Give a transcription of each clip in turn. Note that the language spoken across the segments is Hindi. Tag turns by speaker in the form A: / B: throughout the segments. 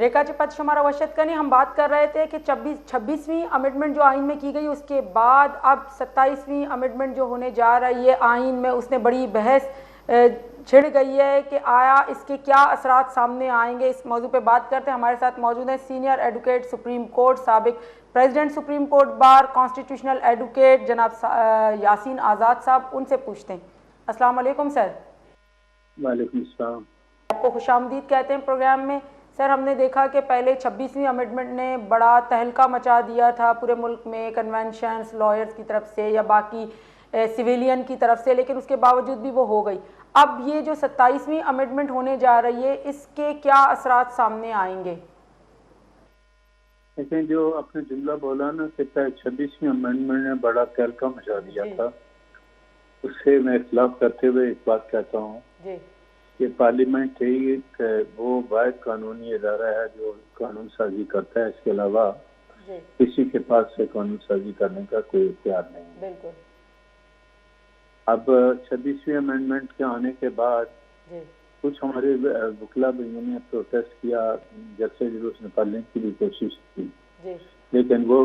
A: रेखा जी पद शुमार अवशत करनी, हम बात कर रहे थे कि 26वीं अमेंडमेंट जो आइन में की गई उसके बाद अब 27वीं अमेंडमेंट जो होने जा रही है आइन में, उसने बड़ी बहस छिड़ गई है कि आया इसके क्या असरात सामने आएंगे। इस मौजू पे बात करते हैं। हमारे साथ मौजूद हैं सीनियर एडवोकेट सुप्रीम कोर्ट, साबिक president supreme court bar, constitutional advocate जनाब यासीन आज़ाद साहब। उनसे पूछते हैं। अस्सलाम वालेकुम सर।
B: वालेकुम सलाम।
A: आपको खुशामदीद कहते हैं प्रोग्राम में। सर, हमने देखा कि पहले 26वीं अमेंडमेंट ने बड़ा तहलका मचा दिया था पूरे मुल्क में, कन्वेंशंस, लॉयर्स की तरफ से या बाकी सिविलियन की तरफ से, लेकिन उसके बावजूद भी वो हो गई। अब ये जो 27वीं अमेंडमेंट होने जा रही है, इसके क्या असरात सामने आएंगे?
B: लेकिन जो आपने जुमला बोला ना कि 26वीं अमेंडमेंट ने बड़ा तहलका मचा दिया था, उससे मैं इख्तिलाफ करते हुए एक बात कहता हूँ कि पार्लियामेंट एक वो वाहिद कानूनी इदारा है जो कानून साजी करता है। इसके अलावा किसी के पास से कानून साजी करने का कोई इख्तियार नहीं।
A: बिल्कुल।
B: अब 26वीं अमेंडमेंट के आने के बाद कुछ हमारे वकीला भाइयों ने प्रोटेस्ट किया, जैसे जुलूस निकालने की भी कोशिश की, लेकिन वो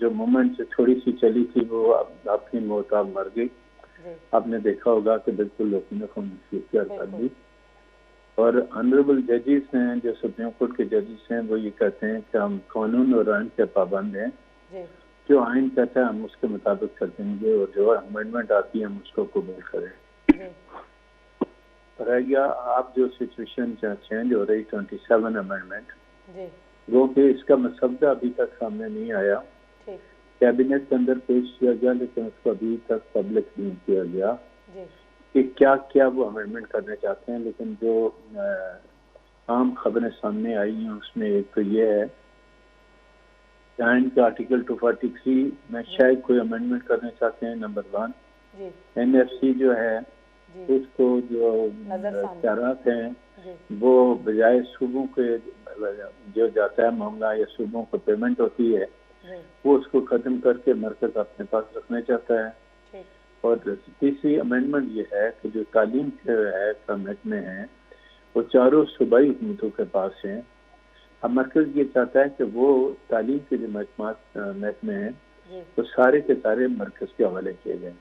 B: जो मूवमेंट थोड़ी सी चली थी वो अपनी मौत आप मर गई। आपने देखा होगा कि बिल्कुल लोगों ने खामोशी कर दी। और ऑनरेबल जजेस हैं, जो सुप्रीम कोर्ट के जजेस हैं, वो ये कहते हैं कि हम कानून और आइन के पाबंद हैं। जो आइन कहता है हम उसके मुताबिक चलेंगे और जो अमेंडमेंट आती है हम उसको कबूल करें। रह गया आप जो सिचुएशन चेंज हो रही 27 अमेंडमेंट, वो कि इसका मसौदा अभी तक सामने नहीं आया। कैबिनेट के अंदर पेश किया गया, लेकिन उसको अभी तक पब्लिक नहीं किया गया कि क्या क्या वो अमेंडमेंट करना चाहते हैं। लेकिन जो आम खबरें सामने आई हैं उसमें एक तो ये है आइन के आर्टिकल 243 में शायद कोई अमेंडमेंट करना चाहते हैं। नंबर 1 NFC जो है उसको जो इख्तियारात हैं वो बजाय सूबों के जो जाता है मामला या सूबों को पेमेंट होती है वो उसको खत्म करके मरकज अपने पास रखना चाहता है। और तीसरी अमेंडमेंट ये है कि जो तालीम है महकमे हैं वो चारों सूबाई हुकूमतों के पास हैं। अब मरकज ये चाहता है कि वो तालीम के जो महकमे हैं वो सारे के सारे मरकज के हवाले किए गए।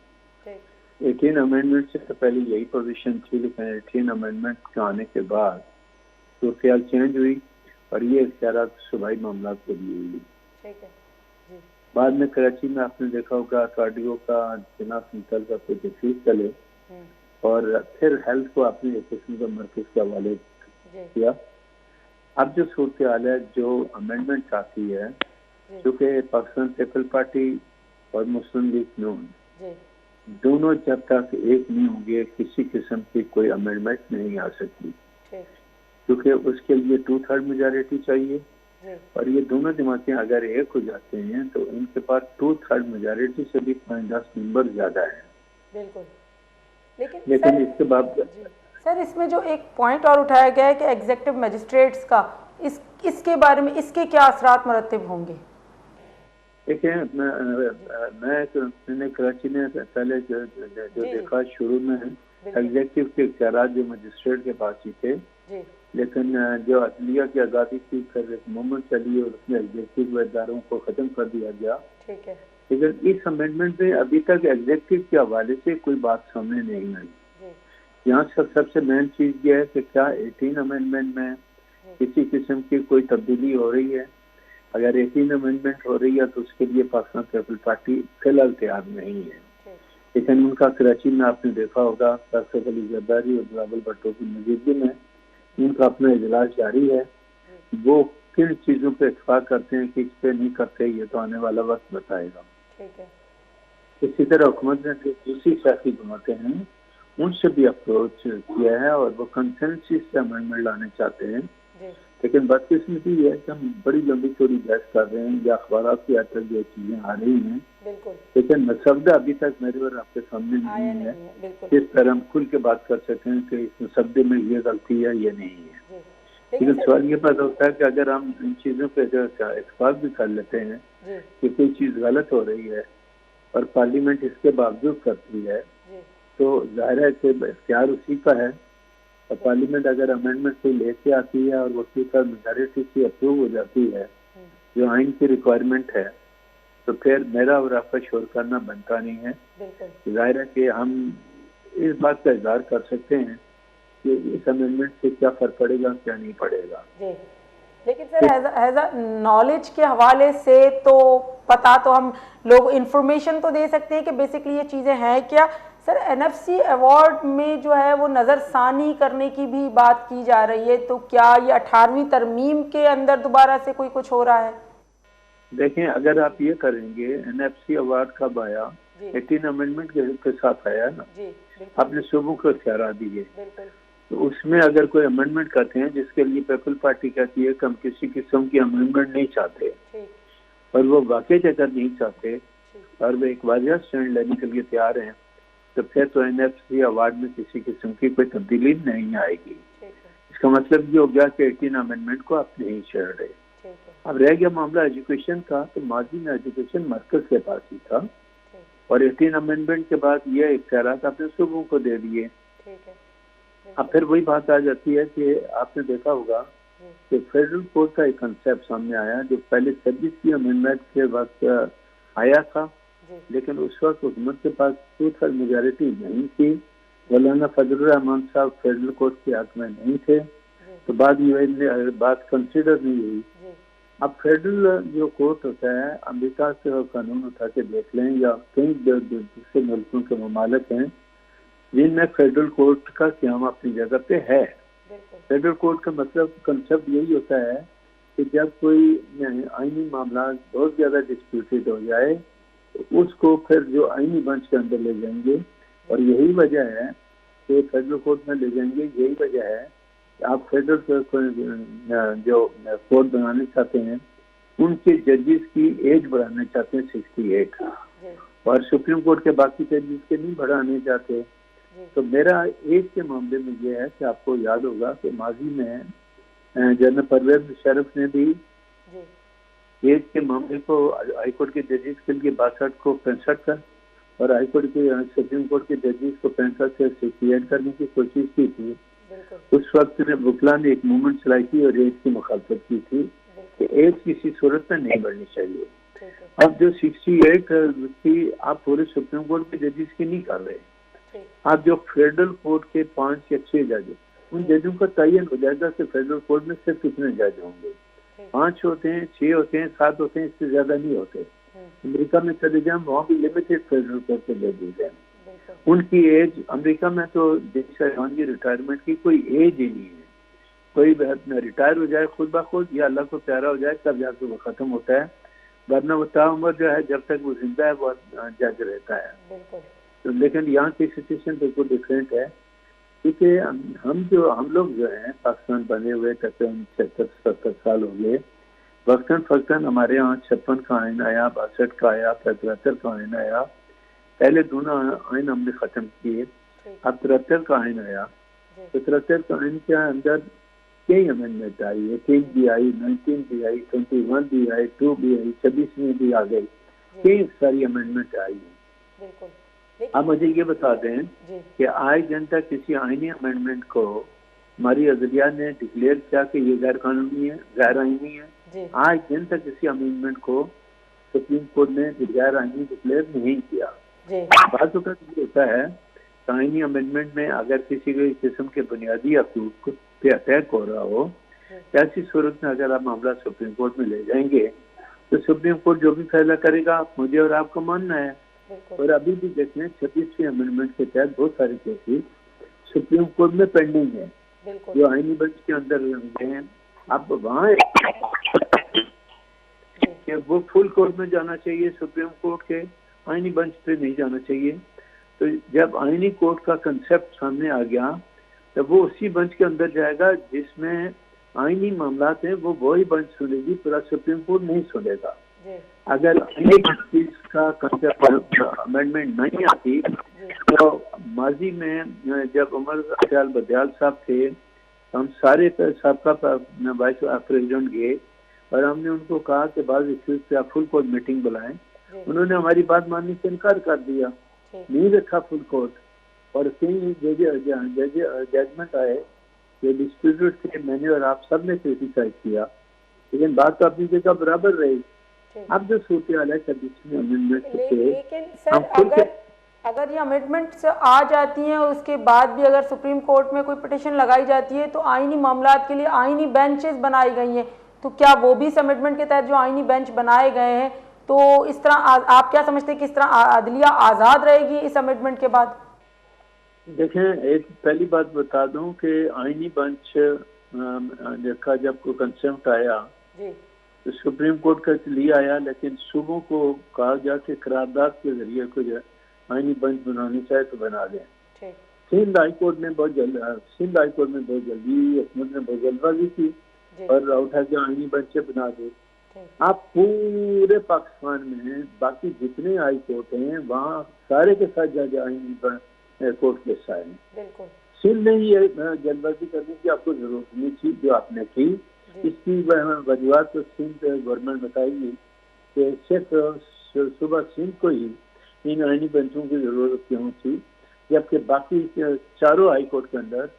B: 18 अमेंडमेंट से तो पहले यही पोजीशन थी, लेकिन 18 अमेंडमेंट के आने के बाद तो ख्याल चेंज हुई और ये इख्तियारात सूबाई मामला के लिए हुई। बाद में कराची में आपने देखा होगा कार्डियो का जिनास निकल का कोई तफसील चले और फिर हेल्थ को अपने एक किस्म का मरकज के हवाले किया। अब जो सूरत हाल है, जो अमेंडमेंट आती है, क्योंकि पाकिस्तान पीपल पार्टी और मुस्लिम लीग नून दोनों जब तक एक नहीं होंगे किसी किस्म की कोई अमेंडमेंट नहीं आ सकती, क्योंकि उसके लिए 2/3 मेजॉरिटी चाहिए। और ये दोनों जमातें अगर एक हो जाते हैं तो इनके पास 2/3 मेजॉरिटी से भी 5-10 मेंबर ज्यादा है।
A: बिल्कुल।
B: लेकिन इसके बाद
A: सर इसमें जो एक पॉइंट और उठाया गया है कि एग्जीक्यूटिव मजिस्ट्रेट्स का, इसके बारे में इसके क्या असरात मरतब होंगे?
B: देखिए, मैंने कराची में पहले जो देखा शुरू में एग्जीक्यूटिव के इख्तियारात जो मजिस्ट्रेट के पास ही थे, लेकिन जो अदलिया की आज़ादी की फिर एक मूवमेंट चली और उसमें एग्जीक्यूटिव इदारों को ख़त्म कर दिया गया। लेकिन इस अमेंडमेंट में अभी तक एग्जीक्यूटिव के हवाले से कोई बात सामने नहीं आई। यहाँ सबसे मेन चीज़ ये है कि क्या 18 अमेंडमेंट में किसी किस्म की कोई तब्दीली हो रही है। अगर 18 अमेंडमेंट हो रही है तो उसके लिए पाकिस्तान पीपल पार्टी फिलहाल तैयार नहीं है। लेकिन उनका कराची में आपने देखा होगा सैयद अली जरदारी और बिलावल भुट्टो की मौजूदगी में उनका अपना इजलास जारी है। वो किन चीज़ों पे इत्तेफाक करते हैं, किस पे नहीं करते, ये तो आने वाला वक्त बताएगा। इसी तरह हुकूमत ने जो दूसरी सियासी जमातें हैं उनसे भी अप्रोच किया है और वो कंसेंसस से अमेंडमेंट लाने चाहते हैं। लेकिन बदकिस्मती ये है कि हम बड़ी लंबी चौड़ी बहस कर रहे हैं या अखबार की हद तक जो चीज़ें आ रही हैं, लेकिन मसवदा अभी तक मेरे और आपके सामने नहीं है जिस तरह हम खुल के बात कर सकें कि इस मसवदे में ये गलती है ये नहीं है। लेकिन सवाल ये पैदा होता है कि अगर हम इन चीज़ों पर इत्तेफाक भी कर लेते हैं कि कोई चीज़ गलत हो रही है और पार्लियामेंट इसके बावजूद करती है, तो जाहिर है कि इख्तियार उसी का है तो पार्लियामेंट अगर अमेंडमेंट कोई लेके आती है और वो स्पीकर मेजॉरिटी से अप्रूव हो जाती है जो आइन की रिक्वायरमेंट है, तो फिर मेरा और आपका शोर करना बनता नहीं है। जाहिर है कि हम इस बात का इजहार कर सकते हैं कि इस अमेंडमेंट से क्या फर्क पड़ेगा, क्या नहीं पड़ेगा।
A: लेकिन सर एज अ नॉलेज के हवाले से तो पता तो हम लोग इंफॉर्मेशन तो दे सकते हैं कि बेसिकली ये चीज़ें हैं क्या। सर एनएफसी अवार्ड में जो है वो नज़रसानी करने की भी बात की जा रही है, तो क्या ये 18वीं तरमीम के अंदर दोबारा से कोई कुछ हो रहा है?
B: देखें, अगर आप ये करेंगे, एनएफसी अवार्ड कब आया? 18 अमेंडमेंट के साथ आया ना। आपने सूबों को इख्तियार दिए, तो उसमें अगर कोई अमेंडमेंट करते हैं जिसके लिए पीपल पार्टी कहती है कि हम किसी किस्म की अमेंडमेंट नहीं चाहते, और वो वाकई अगर नहीं चाहते और वो एक वाजिया स्टैंड लेने के लिए तैयार हैं, तो फिर तो एनएफसी अवार्ड में किसी किस्म की कोई तब्दीली नहीं आएगी। इसका मतलब ये हो गया कि 18 अमेंडमेंट को आप नहीं छेड़ रहे। अब रह गया मामला एजुकेशन का, तो माजी में एजुकेशन मरकज के पास ही था, और 18 अमेंडमेंट के बाद ये इख्तियारात आपने सूबों को दे दिए। अब फिर वही बात आ जाती है कि आपने देखा होगा कि फेडरल कोर्ट का एक कंसेप्ट सामने आया जो पहले 26वीं अमेंडमेंट के वक्त आया था, लेकिन उस वक्त हुकूमत के पास 2/3 मेजॉरिटी नहीं थी। मौलाना फजलुर रहमान साहब फेडरल कोर्ट के हक में नहीं थे, तो बाद में बात कंसिडर नहीं हुई। अब फेडरल जो कोर्ट होता है, अमेरिका से कानून उठा के देख लें या कई दूसरे मुल्कों के ममालिक हैं जिनमें फेडरल कोर्ट का क़याम अपनी जगह पे है। फेडरल कोर्ट का मतलब कंसेप्ट यही होता है कि जब कोई आईनी मामला बहुत ज़्यादा डिस्प्यूटेड हो जाए तो उसको फिर जो आईनी बेंच के अंदर ले जाएंगे, और यही वजह है कि फेडरल कोर्ट में ले जाएंगे। यही वजह है कि आप फेडरल जो कोर्ट बनाने चाहते हैं उनके जजेस की एज बढ़ाना चाहते हैं 68, और सुप्रीम कोर्ट के बाकी जजेस के नहीं बढ़ाने चाहते। तो मेरा एज के मामले में यह है कि आपको याद होगा कि माजी में जनरल परवेज मुशर्रफ ने भी एज के मामले को हाईकोर्ट के जजेस के लिए 62 को 65 कर, और हाईकोर्ट के सुप्रीम कोर्ट के जजेस को 65 से 68 करने की कोशिश की थी। उस वक्त ने बुकला ने एक मूवमेंट चलाई थी और एज की मुखालफत की थी कि एज किसी सूरत में नहीं बढ़नी चाहिए। अब जो 68 थी, आप पूरे सुप्रीम कोर्ट के जजेस की नहीं कर रहे, आप जो फेडरल कोर्ट के 5 या 6 जज, उन जजों का तयन हो जाएगा कि फेडरल कोर्ट में सिर्फ कितने जज होंगे। 5 होते हैं, 6 होते हैं, 7 होते हैं, इससे ज्यादा नहीं होते। अमेरिका में चले जाए, वहाँ भी लिमिटेड फेडरल कोर्ट के जजेस हैं। उनकी एज अमेरिका में तो जज की रिटायरमेंट की कोई एज ही नहीं है। कोई रिटायर हो जाए खुद ब खुद या अल्लाह को प्यारा हो जाए तब जाकर वो खत्म होता है, वरना वो ताउम्र जो है जब तक वो जिंदा है वो जज रहता है। तो लेकिन यहाँ की सिचुएशन बिल्कुल डिफरेंट है, क्योंकि हम लोग जो हैं पाकिस्तान बने हुए तकरीबन 76-70 साल हो गए। वक्तन फक्तन हमारे यहाँ 56 का आइन आया, 62 का आया, 73 का आइन आया। पहले दोनों आइन हमने ख़त्म किए, अब 73 का आइन आया। तो 73 का आइन के अंदर कई अमेंडमेंट आई, 18 भी आई, 19 भी आई, 21 भी आई, 2 भी आई, 26 में भी आ गई, कई सारी अमेंडमेंट आई है। अब मुझे ये बता दें कि आज दिन तक किसी आईनी अमेंडमेंट को हमारी अदलिया ने डिक्लेयर किया कि ये गैर कानूनी है, गैर आईनी है। आज दिन तक किसी अमेंडमेंट को सुप्रीम कोर्ट ने गैर आईनी डिक्लेयर नहीं किया। बात ये होता है आईनी अमेंडमेंट में अगर किसी भी किस्म के बुनियादी हकूक पे अटैक हो रहा हो, ऐसी सूरत में अगर आप मामला सुप्रीम कोर्ट में ले जाएंगे तो सुप्रीम कोर्ट जो भी फैसला करेगा मुझे और आपको मानना है। और अभी भी देखें 26वीं अमेंडमेंट के तहत बहुत सारे केसेस सुप्रीम कोर्ट में पेंडिंग है जो आईनी बेंच के अंदर हैं। अब वहाँ वो फुल कोर्ट में जाना चाहिए, सुप्रीम कोर्ट के आईनी बेंच पे नहीं जाना चाहिए। तो जब आईनी कोर्ट का कंसेप्ट सामने आ गया तो वो उसी बेंच के अंदर जाएगा जिसमें आईनी मामला है, वो वही बेंच सुनेगी, पूरा सुप्रीम कोर्ट नहीं सुनेगा। अगर का कंसेप्ट अमेंडमेंट नहीं आती तो माजी में जब उमर ख्याल बदयाल साहब थे, हम सारे सबका वाइस प्रेसिडेंट गए और हमने उनको कहा कि बाद इश्यूज पे आप फुल कोर्ट मीटिंग बुलाएं। उन्होंने हमारी बात मानने से इनकार कर दिया, नहीं रखा फुल कोर्ट। और कई जजमेंट आए जो डिस्प्यूटेड थे, मैंने और आप सब ने क्रिटिसाइज किया, लेकिन बात तो अपनी जगह बराबर रही। अब जो सूरत हाल है 26वीं अमेंडमेंट से,
A: लेकिन सर अगर ये अमेंडमेंट्स आ जाती हैं और उसके बाद भी अगर सुप्रीम कोर्ट में कोई पिटिशन लगाई जाती है तो आईनी मामलात के लिए आईनी बेंचेस बनाई गई हैं, तो क्या वो भी इस अमेंडमेंट के तहत जो आईनी बेंच बनाए गए हैं, तो इस तरह आप क्या समझते हैं कि इस तरह अदलिया आज़ाद रहेगी इस अमेंडमेंट के बाद?
B: देखें, एक पहली बात बता दूं कि आईनी बेंच देखा जब कोई कंसेप्ट आया तो सुप्रीम कोर्ट का लिए आया, लेकिन सूबों को कहा गया कि करारदाद के जरिए कुछ आईनी बेंच बनानी चाहे तो बना दें। सिंध हाई कोर्ट में बहुत जल्दी हुकूमत ने बहुत जल्दबाजी की और उठा के आईनी बेंच बना दे। आप पूरे पाकिस्तान में बाकी जितने हाई कोर्ट हैं वहाँ सारे के साथ जज आईनी कोर्ट के साथ हैं। सिंध ने ये जल्दबाजी करने की आपको जरूरत नहीं थी जो आपने की। इसकी वजूहत तो सिंध गवर्नमेंट बताएगी कि सिर्फ सुबह सिंध को ही इन आईनी बेंचों की जरूरत क्यों थी, जबकि बाकी चारों हाई कोर्ट के अंदर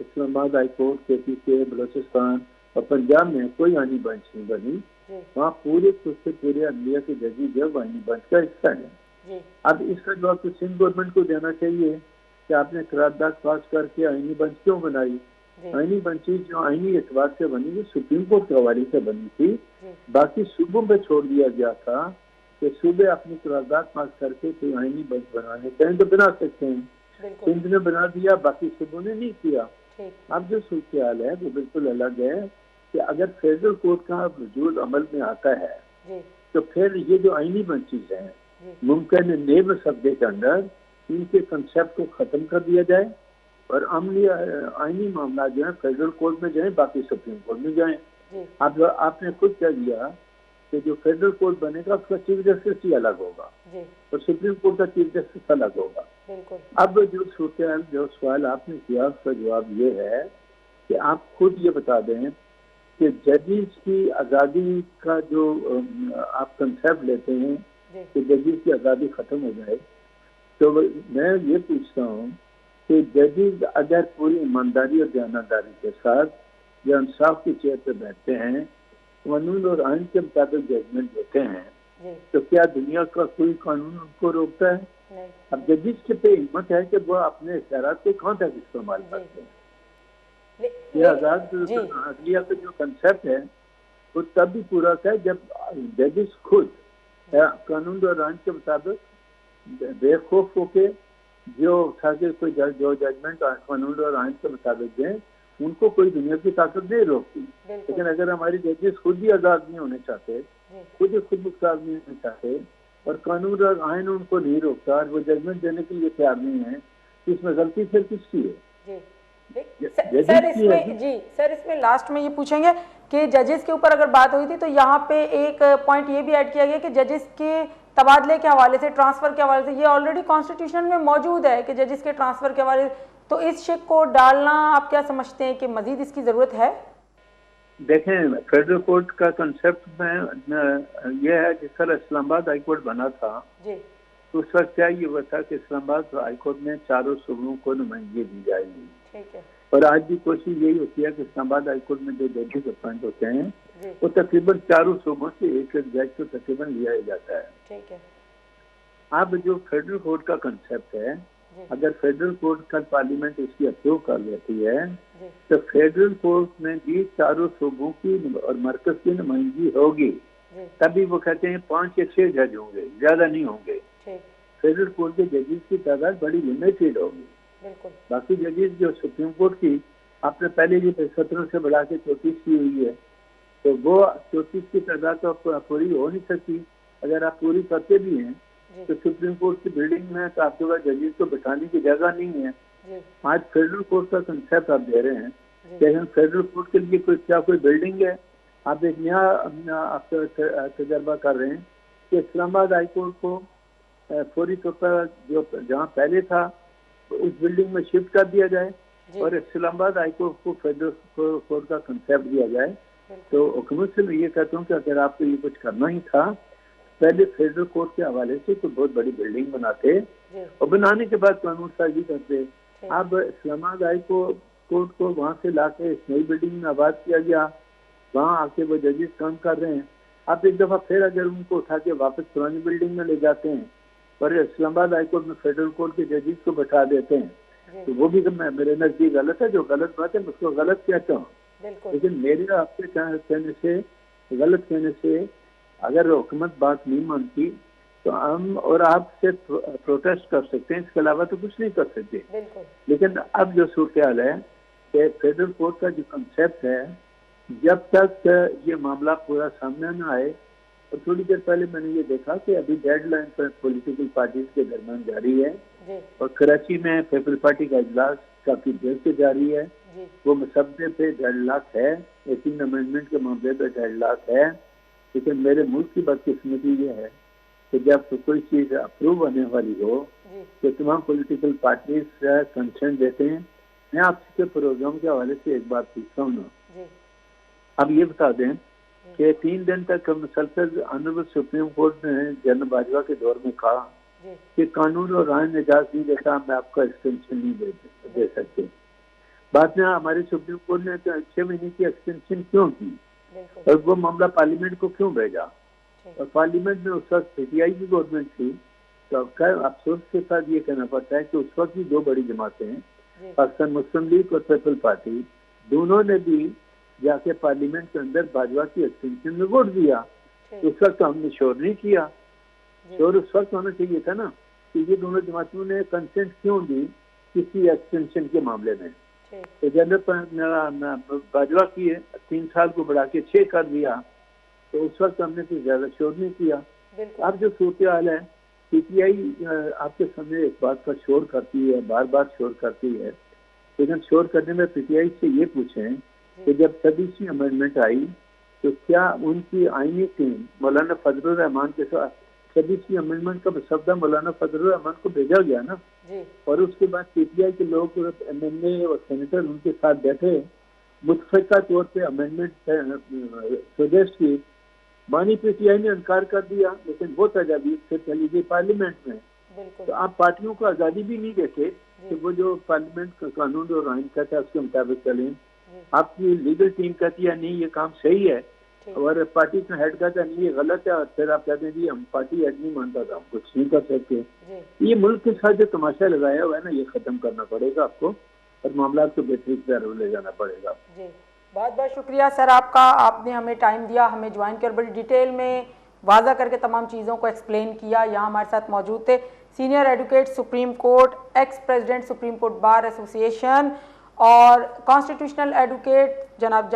B: Islamabad high court, KPK, Balochistan और पंजाब में कोई आईनी बेंच नहीं बनी। वहाँ पूरे अदलिया के जजेस जब आईनी बेंच का हिस्सा है। अब इसका जवाब तो सिंध गवर्नमेंट को देना चाहिए कि आपने करारदाद पास करके आईनी बेंच क्यों बनाई। आईनी बेंचेस जो आईनी एतबार से बनी वो सुप्रीम कोर्ट के हवाले से बनी थी, बाकी सूबों पे छोड़ दिया गया था कि सूबे अपनी करारदाद पास करके कोई आईनी बेंच बनाने चाहें तो बना सकते हैं। सिंध ने बना दिया, बाकी सूबों ने नहीं किया। अब जो सूरत हाल है वो बिल्कुल अलग है कि अगर फेडरल कोर्ट का वजूद अमल में आता है तो फिर ये जो आईनी बेंचेस हैं मुमकिन नेब सब्जे के अंदर इनके कंसेप्ट को खत्म कर दिया जाए और अमली आईनी मामला जो है फेडरल कोर्ट में जाए, बाकी सुप्रीम कोर्ट में जाए। आपने खुद कह दिया कि जो फेडरल कोर्ट बनेगा उसका चीफ जस्टिस ही अलग होगा और सुप्रीम कोर्ट का चीफ जस्टिस अलग होगा। अब जो सवाल आपने किया उसका जवाब ये है कि आप खुद ये बता दें कि जजेस की आज़ादी का जो आप कंसेप्ट लेते हैं कि जजेस की आज़ादी खत्म हो जाए, तो मैं ये पूछता हूँ कि जजेस अगर पूरी ईमानदारी और दयानतदारी के साथ जो इंसाफ की चेयर पर बैठते हैं, कानून और आइन के मुताबिक जजमेंट देते हैं, तो क्या दुनिया का कोई कानून उनको रोकता है? अब जजेस के पे हिम्मत है कि वो अपने इख्तियारात को कहाँ तक इस्तेमाल करते हैं। ये आज़ाद अदलिया का जो कंसेप्ट है वो तब भी पूरा है जब जजेस खुद कानून और आइन के मुताबिक बेखौफ होके जो कोई जो जजमेंट कानून और आइन के मुताबिक दें, उनको कोई दुनिया की ताकत नहीं रोकती। लेकिन अगर हमारी जजेस खुद भी आज़ाद नहीं होने चाहते, खुद मुख्तार नहीं होने चाहते और कानून और आइन उनको नहीं रोकता और वो जजमेंट देने के लिए तैयार नहीं है, तो इसमें गलती फिर किसकी है?
A: सर इसमें लास्ट में ये पूछेंगे कि जजेस के ऊपर अगर बात हुई थी तो यहाँ पे एक पॉइंट ये भी ऐड किया गया कि जजेस के तबादले के हवाले से, ट्रांसफर के हवाले से, ये ऑलरेडी कॉन्स्टिट्यूशन में मौजूद है कि जजेस के ट्रांसफर के हवाले से, तो इस शिक को डालना आप क्या समझते हैं कि मजीद इसकी जरूरत है?
B: देखें, फेडरल कोर्ट का कंसेप्ट में यह है जिस तरह इस्लामाबाद हाई कोर्ट बना था तो उस वक्त क्या ये हुआ था कि इस्लामाबाद हाई कोर्ट में चारों सूबों को नुमाइंदगी दी जाएगी। ठीक है। और आज भी कोशिश यही होती है कि इस्लामाबाद हाई कोर्ट में जो जजेस अपॉइंट होते हैं वो तकरीबन चारों सूबों से एक जज को तकरीबन लिया जाता है। ठीक है। अब जो फेडरल कोर्ट का कंसेप्ट है, अगर फेडरल कोर्ट का पार्लियामेंट इसकी अप्रूव कर लेती है तो फेडरल कोर्ट में भी चारों सूबों की और मरकज की नुमाइंदगी होगी। तभी वो कहते हैं 5 या 6 जज होंगे, ज्यादा नहीं होंगे। फेडरल कोर्ट के जजेस की तादाद बड़ी लिमिटेड होगी। बाकी जजेस जो सुप्रीम कोर्ट की आपने पहले ही 17 से बढ़ा के 34 की हुई है, तो वो 34 की तादाद तो पूरी हो नहीं सकती। अगर आप पूरी करते भी हैं तो सुप्रीम कोर्ट की बिल्डिंग में तो आपके पास जजेस को बैठाने की जगह नहीं है। आज फेडरल कोर्ट का कंसेप्ट आप दे रहे हैं, लेकिन फेडरल कोर्ट के लिए कोई बिल्डिंग है? आप एक नया आपका तजर्बा कर रहे हैं कि इस्लामाबाद हाई कोर्ट को फौरी तौर पर जो जहाँ पहले था उस बिल्डिंग में शिफ्ट कर दिया जाए और इस्लामाबाद हाई कोर्ट को फेडरल कोर्ट का कंसेप्ट दिया जाए। तो हुकूमत से मैं ये कहता हूँ कि अगर आपको ये कुछ करना ही था, पहले फेडरल कोर्ट के हवाले से कोई बहुत बड़ी बिल्डिंग बनाते और बनाने के बाद कानून साजी करते। अब इस्लामाबाद हाई कोर्ट को वहाँ से लाके इस नई बिल्डिंग में आबाद किया गया, वहाँ आके वो जजेस काम कर रहे हैं। अब एक दफ़ा फिर अगर उनको उठा के वापस पुरानी बिल्डिंग में ले जाते हैं और इस्लामाबाद हाई कोर्ट में फेडरल कोर्ट के जजेस को बैठा देते हैं, तो वो भी मेरे नज़दीक गलत है। जो गलत बात है मैं उसको गलत कहता हूँ, लेकिन मेरे आपके कहने से, गलत कहने से अगर हुकूमत बात नहीं मानती तो हम और आप सिर्फ प्रोटेस्ट कर सकते हैं, इसके अलावा तो कुछ नहीं कर सकते। लेकिन अब जो सूरत हाल है कि फेडरल कोर्ट का जो कंसेप्ट है, जब तक ये मामला पूरा सामने न आए, और थोड़ी देर पहले मैंने ये देखा कि अभी डेडलाइन पर पॉलिटिकल पार्टीज के दरमियान जारी है और कराची में पीपल पार्टी का इजलास काफी देर से जारी है। वो मुसद्दे पे डेडलॉक है, 18 अमेंडमेंट के मामले पे डेडलॉक है। लेकिन मेरे मुल्क की बदकिस्मती ये है कि जब कोई चीज अप्रूव होने वाली हो तो तमाम पॉलिटिकल पार्टीज कंसेंट देते हैं। मैं आपके प्रोग्राम के हवाले से एक बात पूछता हूँ ना, अब ये बता दें कि 3 दिन तक मुसलसल ऑनरेबल सुप्रीम कोर्ट ने जनरल बाजवा के दौर में कहा कि कानून और आईन इजाजत नहीं देता, मैं आपका एक्सटेंशन नहीं दे सकते। बाद में हमारे सुप्रीम कोर्ट ने 6 महीने की एक्सटेंशन क्यों की और वो मामला पार्लियामेंट को क्यों भेजा, और पार्लियामेंट में उस वक्त पीटीआई की गवर्नमेंट थी। तो अफसोस के साथ ये कहना पड़ता है कि उस वक्त की 2 बड़ी जमातें हैं, पाकिस्तान मुस्लिम लीग और पीपल पार्टी, दोनों ने भी जाके पार्लियामेंट के अंदर बाजवा की एक्सटेंशन में वोट दिया। तो उस वक्त हमने शोर नहीं किया, शोर उस वक्त होना चाहिए था ना कि ये दोनों जमातों ने कंसेंट क्यों दी किसी एक्सटेंशन के मामले में। तो जनरल बाजवा की 3 साल को बढ़ा के 6 कर दिया, तो उस वक्त हमने कुछ ज्यादा शोर नहीं किया। अब जो सूरत हाल है, पीटीआई आपके सामने एक बात का शोर करती है, बार बार शोर करती है, लेकिन शोर करने में पीटीआई से ये पूछें कि जब 26वीं अमेंडमेंट आई तो क्या उनकी आईनी टीम मौलाना फजलुर रहमान के साथ 26वीं अमेंडमेंट का मसौदा मौलाना फजलुर रहमान को भेजा गया ना, और उसके बाद पीटीआई के लोग एमएलए और सेनेटर उनके साथ बैठे, मुतफिका तौर पे अमेंडमेंट सजेस्ट की, मानी पीटीआई ने इनकार कर दिया, लेकिन वो तजावीज़ फिर चली गई पार्लियामेंट में। तो आप पार्टियों को आज़ादी भी नहीं देते कि वो जो पार्लियामेंट का कानून और आइन कहता है उसके मुताबिक चलें। आपकी लीगल टीम कहती है नहीं ये काम सही है, और पार्टी का हेड कहता है नहीं ये गलत है, और फिर आप कहते हैं जी हम पार्टी हेड नहीं मानता था, हम कुछ नहीं कर सकते। ये मुल्क के साथ जो तमाशा लगाया हुआ है ना, ये खत्म करना पड़ेगा आपको, और मामला को बेहतरीन की तरफ ले जाना पड़ेगा।
A: बहुत बहुत शुक्रिया सर आपका, आपने हमें टाइम दिया, हमें ज्वाइन किया और बड़ी डिटेल में वाज़ा करके तमाम चीज़ों को एक्सप्लेन किया। यहाँ हमारे साथ मौजूद थे senior advocate supreme court, ex president supreme court bar association और कॉन्स्टिट्यूशनल एडवोकेट जनाब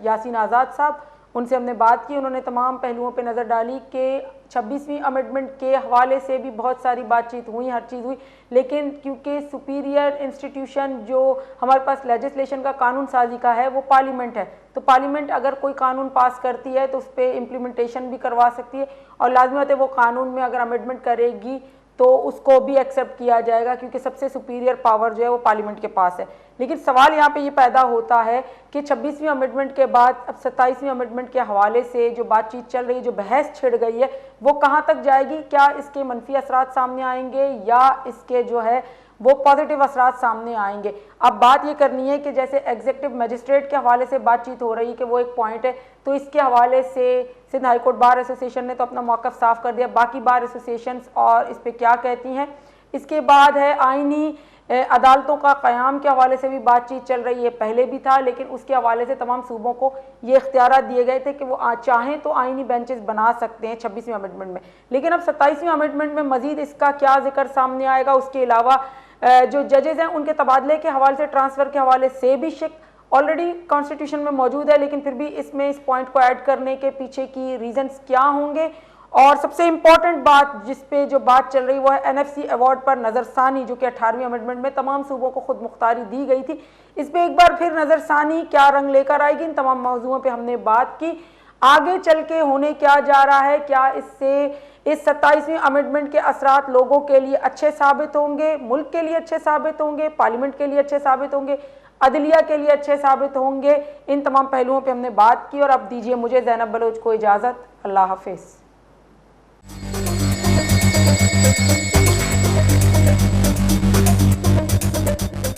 A: यासीन आज़ाद साहब। उनसे हमने बात की, उन्होंने तमाम पहलुओं पे नज़र डाली कि 26वीं अमेंडमेंट के हवाले से भी बहुत सारी बातचीत हुई, हर चीज़ हुई, लेकिन क्योंकि सुपीरियर इंस्टीट्यूशन जो हमारे पास लेजिस्लेशन का कानून साजी का है वो पार्लियामेंट है, तो पार्लियामेंट अगर कोई कानून पास करती है तो उस पर इम्प्लीमेंटेशन भी करवा सकती है, और लाजमत है वो कानून में अगर अमेंडमेंट करेगी तो उसको भी एक्सेप्ट किया जाएगा, क्योंकि सबसे सुपीरियर पावर जो है वो पार्लियामेंट के पास है। लेकिन सवाल यहाँ पे ये पैदा होता है कि 26वीं अमेंडमेंट के बाद अब 27वीं अमेंडमेंट के हवाले से जो बातचीत चल रही है, जो बहस छिड़ गई है, वो कहाँ तक जाएगी? क्या इसके मनफी असरात सामने आएंगे या इसके जो है वो पॉजिटिव असरात सामने आएंगे? अब बात ये करनी है कि जैसे एग्जीक्यूटिव मजिस्ट्रेट के हवाले से बातचीत हो रही है कि वो एक पॉइंट है, तो इसके हवाले से Sindh high court bar association ने तो अपना मौक़िफ़ साफ कर दिया, बाकी बार एसोसिएशंस और इस पर क्या कहती हैं। इसके बाद है आइनी अदालतों का क़याम के हवाले से भी बातचीत चल रही है, पहले भी था, लेकिन उसके हवाले से तमाम सूबों को ये इख्तियार दिए गए थे कि वो चाहें तो आइनी बेंचेस बना सकते हैं 26वीं अमेंडमेंट में। लेकिन अब 27वीं अमेंडमेंट में मजीद इसका क्या जिक्र सामने आएगा? उसके अलावा जो जजेज़ हैं उनके तबादले के हवाले से, ट्रांसफ़र के हवाले से भी शिक ऑलरेडी कॉन्स्टिट्यूशन में मौजूद है, लेकिन फिर भी इसमें इस पॉइंट को ऐड करने के पीछे की रीजंस क्या होंगे? और सबसे इम्पॉर्टेंट बात जिस पे जो बात चल रही वो है एनएफसी अवार्ड पर नज़रसानी, जो कि 18वीं अमेंडमेंट में तमाम सूबों को खुद मुख्तारी दी गई थी। इस पर एक बार फिर नज़रसानी क्या रंग लेकर आएगी? इन तमाम मौज़ूओं पे हमने बात की। आगे चल के होने क्या जा रहा है, क्या इससे इस 27वीं अमेंडमेंट के असरात लोगों के लिए अच्छे साबित होंगे, मुल्क के लिए अच्छे साबित होंगे, पार्लियामेंट के लिए अच्छे साबित होंगे, अदलिया के लिए अच्छे साबित होंगे? इन तमाम पहलुओं पे हमने बात की। और अब दीजिए मुझे ज़ैनब बलोच को इजाज़त। अल्लाह हाफिज़।